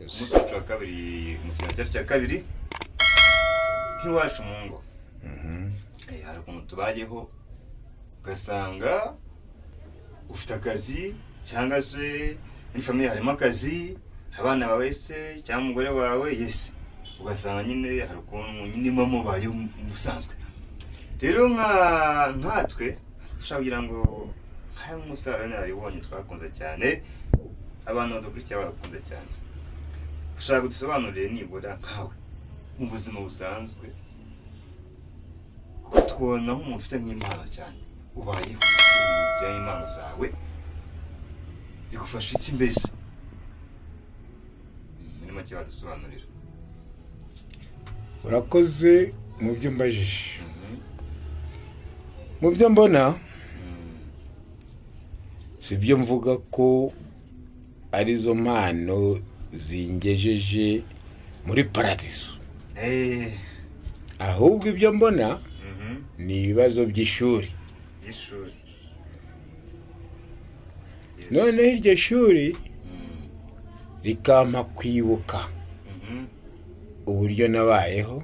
umunsi wacu wa kabiri mu kintu cyacu cya kabiri nk'iwacu mu ngo. Hari ukuntu tubayeho ugasanga ufite akazi cyangwa se muri famiye harimo akazi, abana bawe se cyangwa umugore wawe yesi, ugasanga nyine hari ukuntu nyine mubaye musanzwe. Rero nkatwe ushaka kugira ngo nk'ayo umusaza naribonye twakunze cyane, abantu badukurikira barakunze cyane, ushaka gusobanurira nibura nkawe mu buzima busanzwe, kuko tubona nk'umuntu ufite nk'impano cyane ubayeho ibijyanye n'impano zawe bigufasha iki mbese? Muri make badusobanurira. Urakoze mu byo mbajije. Mu byo mbona si byo mvuga ko arizo mpano zingejeje muri paradiso, ahubwo ibyo mbona ni ibibazo by'ishuri. Noneho iryo shuri rikampa kwibuka uburyo nabayeho,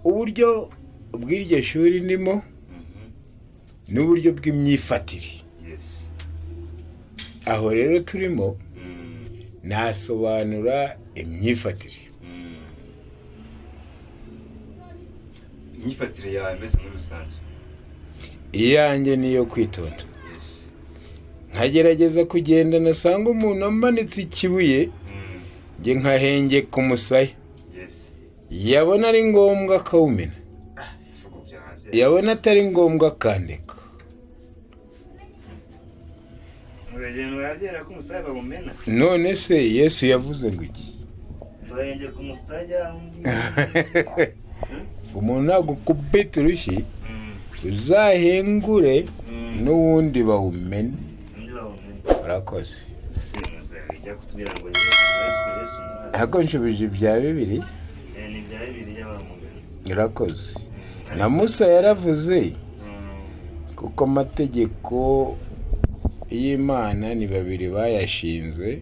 uburyo bw'iryo shuri ndimo n'uburyo bw'imyifatire. Aho rero turimo nasobanura imyifatire. Imyifatire yawe mbese muri rusange? Iyanjye niyo kwitonda. Nkagerageza kugenda nasanga umuntu amanitse ikibuye, njye nkahenge ku musaya. Yabona ari ngombwa akawumena, yabona atari ngombwa akandeka. None se Yesu yavuze ngo iki? Umuntu nagukubita urushyi uzahengure n'uwundi bawumene. Urakoze. Hako nshubije ibya bibiri. Urakoze. Na Musa yaravuze kuko amategeko y'Imana ni babiri bayashinzwe,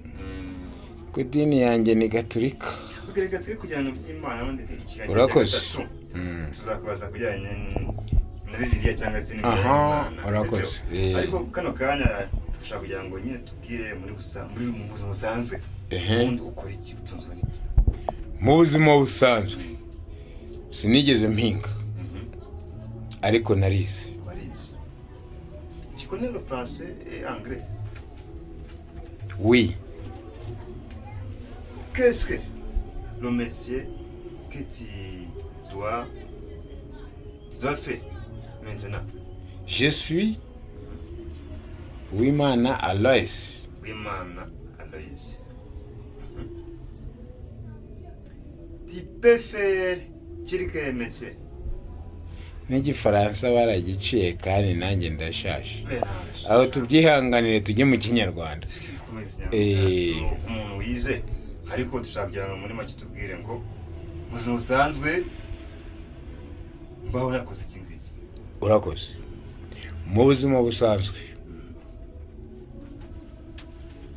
ku dini yanjye ni Gatolika. Reka twe kujyana by'Imana n'undi ikiganiro. Urakoze. Tuzakubaza kujyanye na Bibiliya cyangwa se n'Imana. Urakoze. Ariko kano kanya dushaka kugira ngo nyine tubwire muri mu buzima busanzwe ubundi ukora iki, utunzwe n'iki? Mu buzima busanzwe sinigeze mpinga, ariko narize. Tu connais le français et anglais? Oui. Qu'est-ce que le métier que tu dois faire maintenant? Je suis Uwimana Aloys. Uwimana Aloys. Tu peux faire quelque métier? N'igifaransa baragiciye kandi nanjye ndashaje. Aho tubyihanganire tujye mu Kinyarwanda. Umuntu wize ariko dushaka kugira ngo muri make tubwire ngo ubuzima busanzwe mbaho nakoze iki ngiki. Urakoze. Mu buzima busanzwe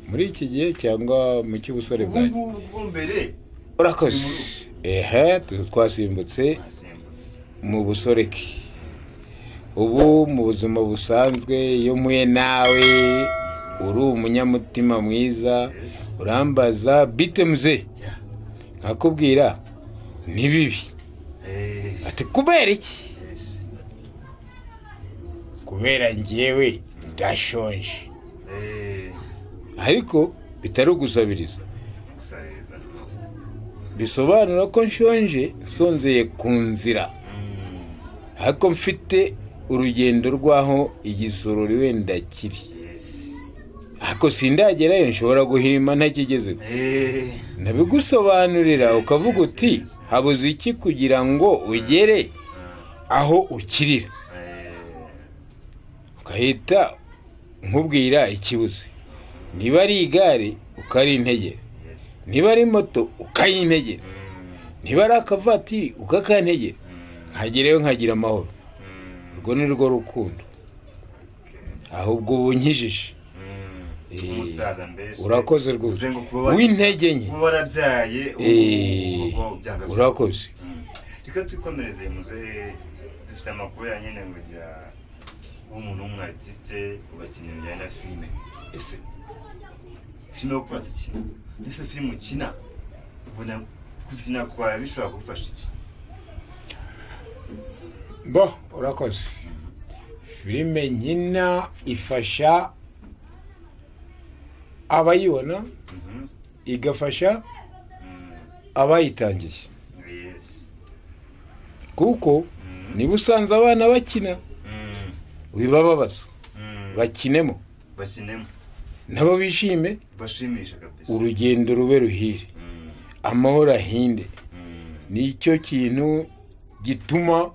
muri iki gihe cyangwa mu cy'ubusore bwawe? Ubwo mbere. Urakoze. Twasimbutse mu busoreke. Ubu mu buzima busanzwe iyo mpuye nawe uri umunyamutima mwiza urambaza bite mze, nkakubwira ni bibi. Ati kubera iki? Kubera njyewe ndashonje. Ariko bitari ugusabiriza, bisobanura ko nshonje nsonzeye ku nzira, ariko mfite urugendo rwaho igisorori wenda kiri, ariko sindagerayo nshobora guhirima ntakigezeho. Nabigusobanurira ukavuga uti habuze iki kugira ngo ugere aho ukirira, ukahita nkubwira ikibuze. Niba ari igare ukarintegera, niba ari moto ukayintegera, niba ari akavatiri ukakantegera, nkagereyo nkagira amahoro. Urwo ni rwo rukundo. Ahubwo ubu nkijije umusaza mbese urakoze rwose w'intege nke warabyaye urakoze reka twikomereze muzehe dufite amakuru ya nyine ngo jya umuntu w'umwartiste ubakinira ibijyanye na filime ese filime yo kuraza iki ese filime ukina ubona kuzina kwawe bishobora kugufasha iki bo urakoze filime nkina ifasha abayibona igafasha abayitangiye kuko niba usanze abana bakina wibababaza bakinemo nabo bishime bashimisha kabisa urugendo rube ruhire amahoro ahinde nicyo kintu gituma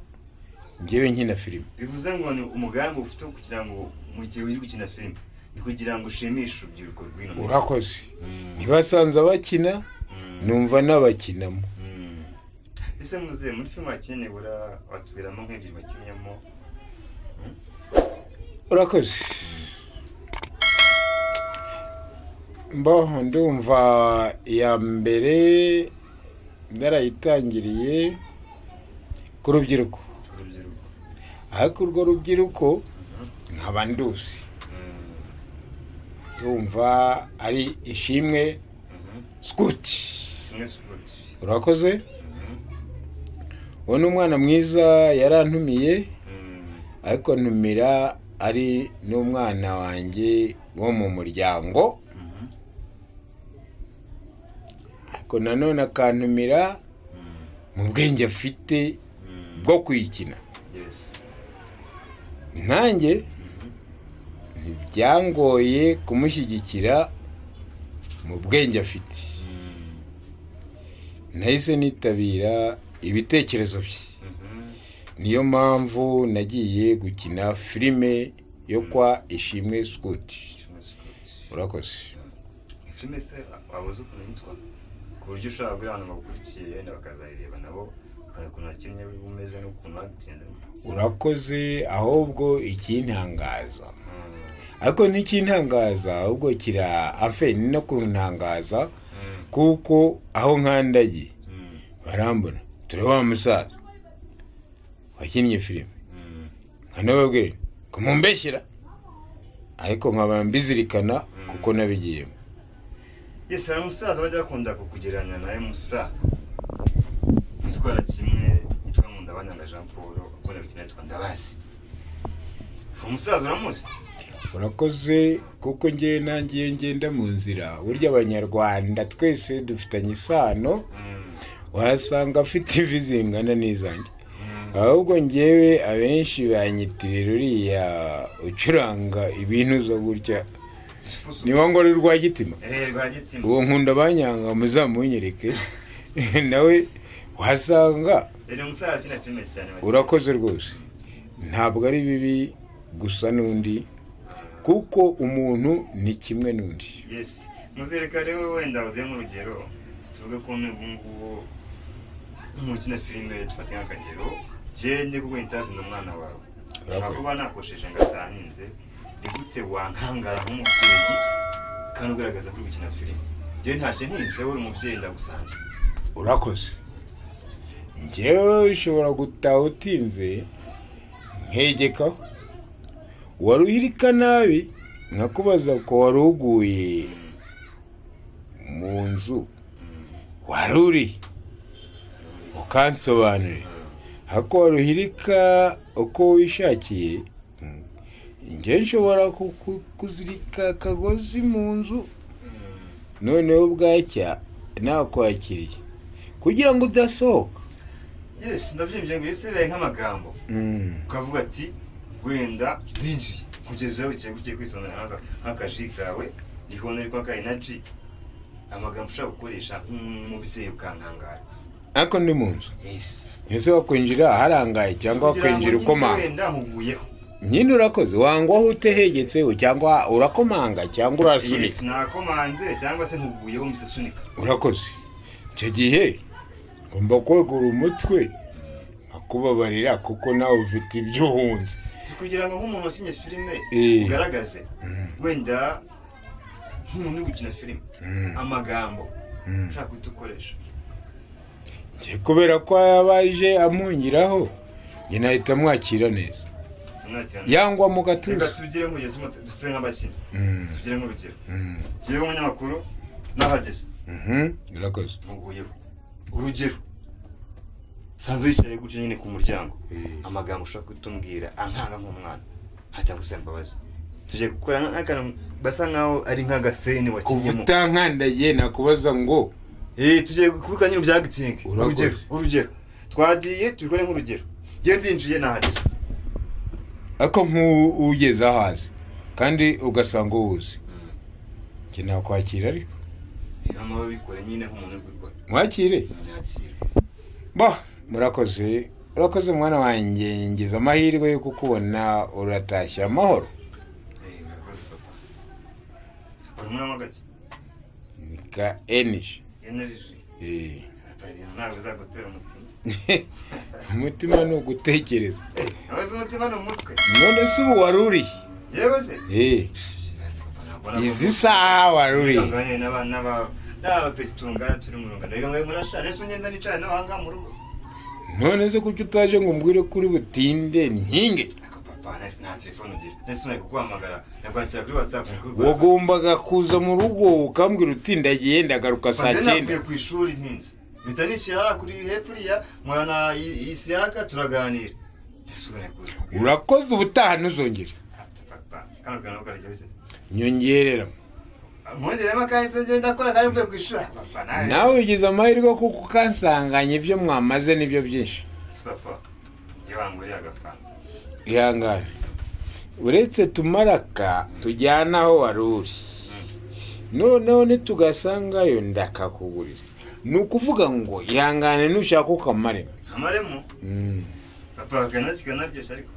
ngewe nkina filime bivuze ngo ni umugambi ufite kugira ngo mu gihe uri gukina filime ni kugira ngo ushimishe urubyiruko rw'ino urakoze ntibasanze abakina numva n'abakinamo ese muze muri filime wakinnye bura watubiramo nk'ebyiri wakinnyeho urakoze mbaho ndumva ya mbere ndarayitangiriye ku rubyiruko ariko urwo rubyiruko nkaba nduzi ndumva ari ishimwe skuti urakoze uwo ni umwana mwiza yarantumiye ariko ntumira ari n'umwana wanjye wo mu muryango ariko nanone akantumira mu bwenge afite bwo kuyikina nanjye ntibyangoye kumushyigikira mu bwenge afite nahise nitabira ibitekerezo bye niyo mpamvu nagiye gukina filime yo kwa Ishimwe Skuti urakoze filime se wabuze ukuntu yitwa ku buryo ushobora guhura abantu bagukurikiye bakazayireba nabo ukuntu wakinnye umeze n'ukuntu wagitinze urakoze ahubwo ikintangaza ariko n'ikintangaza ahubwo kira afeni no kuntangaza kuko aho nkandagiye barambona turi wa musaza wakinnye filime nkanababwira ko mumbeshyira ariko nkaba mbizirikana kuko nabigiyemo yes ari umusaza bajya bakunda kukugereranya nawe musa itwara kimwe yitwa Nkundabanyanga Jean Paul ukunda gukina yitwa Ndabazi umusaza uramuzi urakoze kuko ngiye nangiye ngenda mu nzira burya abanyarwanda twese dufitanye isano wasanga afite imvi zingana n'izanjye ahubwo ngewe abenshi banyitirira uriya ucuranga ibintu zo gutya niba ngo ari Rwagitima uwo Nkundabanyanga muzamunyereke nawe wasanga urakoze rwose ntabwo ari bibi gusa n'undi kuko umuntu ni kimwe n'undi yes muzereka rero wenda ugiye nk'urugero tuvuge ko n'ubungubu umukina filime dufate nk'akagero gende kuko interview n'umwana wawe ushobora kuba nakosheje ngataninze ni gute wankangara nk'umubyeyi kandi ugaragaza ko uri gukina filime gende ntashe ntinse wowe umubyeyi ndagusanze urakoze njyewe ushobora gutaha utinze nkegeka waruhirika nabi nkakubaza ko waruguye mu nzu waruri ukansobanurira hako waruhirika uko wishakiye njye nshobora kuzirika akagozi mu nzu noneho bwacya nakwakiriye kugira ngo udasohoka yes ndabyumvye ngo yese nk'amagambo ukavuga ati wenda dinji kugeza ugiye kwisomera nk'akaji kawe rihona ariko ka energy amagambo ushaka gukoresha nk'umubyeyi ukankangara ariko ndi mu nzu yes ese wakwinjira harangaye cyangwa wakwinjira ukomanga wenda nkuguyeho nyine urakoze wangwaho utehegetse cyangwa urakomanga cyangwa urasunika yes nakomanze cyangwa se nkuguyeho mise sunika urakoze icyo gihe ngomba kwegura umutwe nkakubabarira kuko nawe ufite ibyo uhunze kugira ngo nk'umuntu wakinye filime ugaragaze wenda nk'umuntu uri gukina filime amagambo ushaka guhita ukoresha kubera ko yabaje amungiraho njye nahita mwakira neza yangwa mu gatuza tugire nk'urugero dutse nk'abakinnyi tugire nk'urugero ngiye nk'umunyamakuru n'ahageze urakoze muguyeho urugero sanze yicaye gutya nyine ku muryango amagambo ushaka kutumbwira ankanga nk'umwana hajya gusaba imbabazi tuje gukora nk'akantu basa nkaho ari nk'agaseni wakinyemo kuvuta nkandaye nakubaza ngo tuje kubika nyine byagitinge urugero twagiye tubikore nk'urugero ngiye ndinjiye nahageze ako nk'ugeze ahazi kandi ugasanga uwuzi njye nakwakira ariko inama babikore nyine nk'umuntu uri gukora mwakire urakoze mwana wanjye ngize amahirwe yo kukubona uratashya amahoro ka energy ntabwo uzagutera umutima umutima ni ugutekereza umutima ni umutwe none se ubu wari uri yewe se izi saha wari uri n'abapesitunga turi mu rungano reka mwe murashana ese ungenza nicane n'abahanga mu rugo none se kuki utaje ngo umbwire kuri butinde nkinge papa nta telefone ugira nese unaye kuguhamagara nakwandikira kuri WhatsApp wagombaga kuza mu rugo ukambwira uti ndagiye ndagaruka saa 9 navuye ku ishuri ntinze mpita nicara kuri hepfuriya mwana Isiyaka turaganira urakoze ubutaha ntuzongere kana gana ukarajya nyongerera mwongerema kahise ngenda kora kari mvuye ku ishuri papa nawe ugize amahirwe kuko kansanganye ibyo mwamaze nibyo byinshi papa yibanguriye agafanta ihangane uretse tumaraka tujyana aho wari uri noneho nitugasangayo ndakakugurira ni ukuvuga ngo ihangane nushaka ukamare amaremo papa kanaryoshye ariko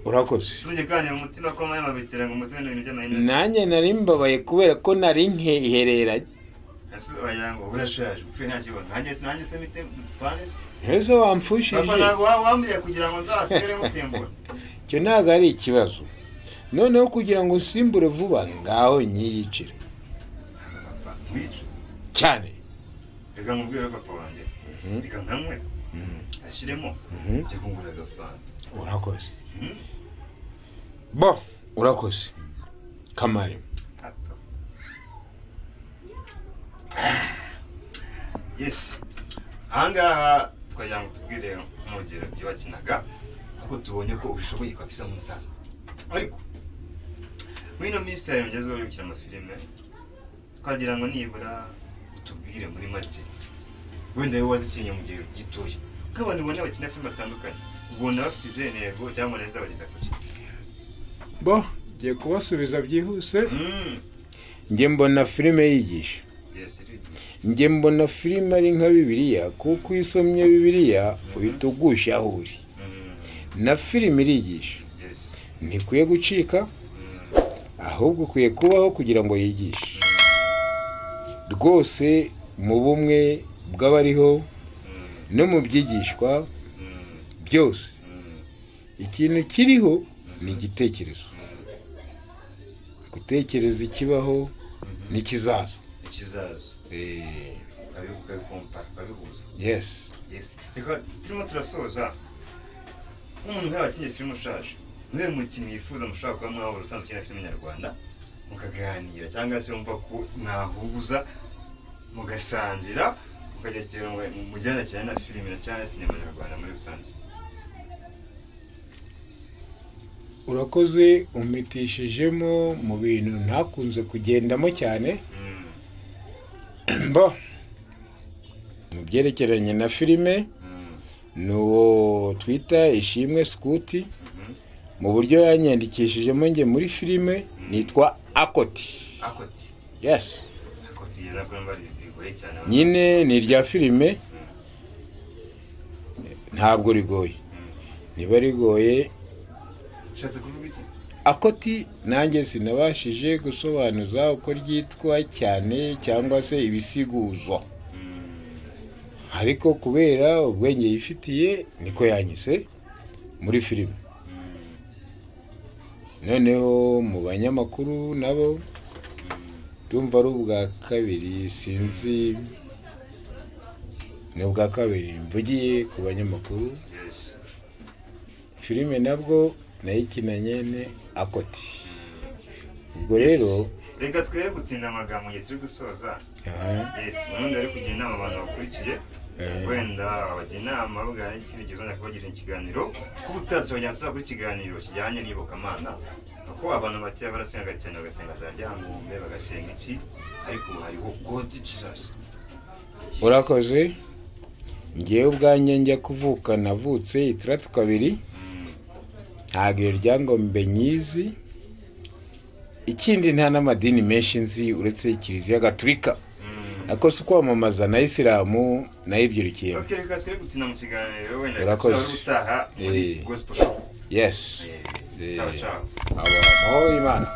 urakoze suje kandi umutima ko mama bitera ngo umutima n'ibintu by'amahine nanjye nari mbabaye kubera ko nari nkehereranye ese ayango urashaje upfe nta kibazo nanjye se mite twanese ese wamfushije papa nago wambiye kugira ngo nzasigere musimbura cyo ntago ari ikibazo noneho kugira ngo usimbure vuba ngaho nyiyicira papa wicu cyane reka ngubwire papa wanjye reka nkamwe ashiremo cyo kungura agafanta urakoze bo urakoze kamare yes ahangaha twagira ngo tubwire umugero by'abakinaga kuko tubonye ko ubishoboye kabisa mu musasa ariko mwino minsi yawe ngezweho gukina amafilime twagira ngo nibura utubwire muri make wenda wowe wazikinye mu gihe gitoya nk'abantu ubona bakina filime batandukanye ubona bafite izihe ntego cyangwa neza bageza kuki bo ngiye kubasubiza byihuse njye mbona filime yigisha njye mbona filime ari nka bibiliya kuko isomye bibiliya uhita ugusha aho uri na filime irigisha ntikwiye gucika ahubwo ukwiye kubaho kugira ngo yigishe rwose mu bumwe bw'abariho no mu byigishwa byose ikintu kiriho ni igitekerezo gutekereza ikibaho n'ikizaza kabihuza yes reka turimo turasoza nk'umuntu nk'aho wakinnye filime ushaje niwe mukinnyi yifuza mushobora kuba mwahora usanzwe ukina filime nyarwanda mukaganira cyangwa se wumva ko mwahuza mugasangira mukajya kera mujyana cyane na filime cyangwa sinema nyarwanda muri rusange urakoze umitishijemo mu bintu ntakunze kugendamo cyane bo mu byerekeranye na filime n'uwo twita Ishimwe Skuti mu buryo yanyandikishijemo njye muri filime nitwa Akoti yes nyine ni irya filime ntabwo rigoye niba rigoye Akoti nanjye sinabashije gusobanuza uko ryitwa cyane cyangwa se ibisiguzo ariko kubera ubwenge yifitiye niko yanyise muri filime noneho mu banyamakuru nabo ndumva ari ubwa kabiri sinzi ni ubwa kabiri mvugiye ku banyamakuru. Filime nabwo nayikinanye ne Akoti. Ubwo rero reka twere gutinda amagambo ye turi gusoza. Yes, ubundi ari kugira inama abantu bakurikiye. Wenda abagira inama bagana ikindi kibazo kubagira ikiganiro kubutatse bajya tuzakora ikiganiro kijyanye n'ibokamana. Ko abantu bakiya barasenga cyane bagasenga za ryangombe bagashenga iki ariko hariho God Jesus. Urakoze. Ngiye ubwanye njya kuvuka navutse 32 ntabwo ryangombe nyizi. Ikindi nta n'amadini menshi nzi uretse Kiliziya Gatolika. Ako si kwamamaza na Isilamu nayibyurikiye. Okay, reka twere gutina mu kiganiro wenda utaha muri gospel show. Yes. Ciao ciao. Aba Imana.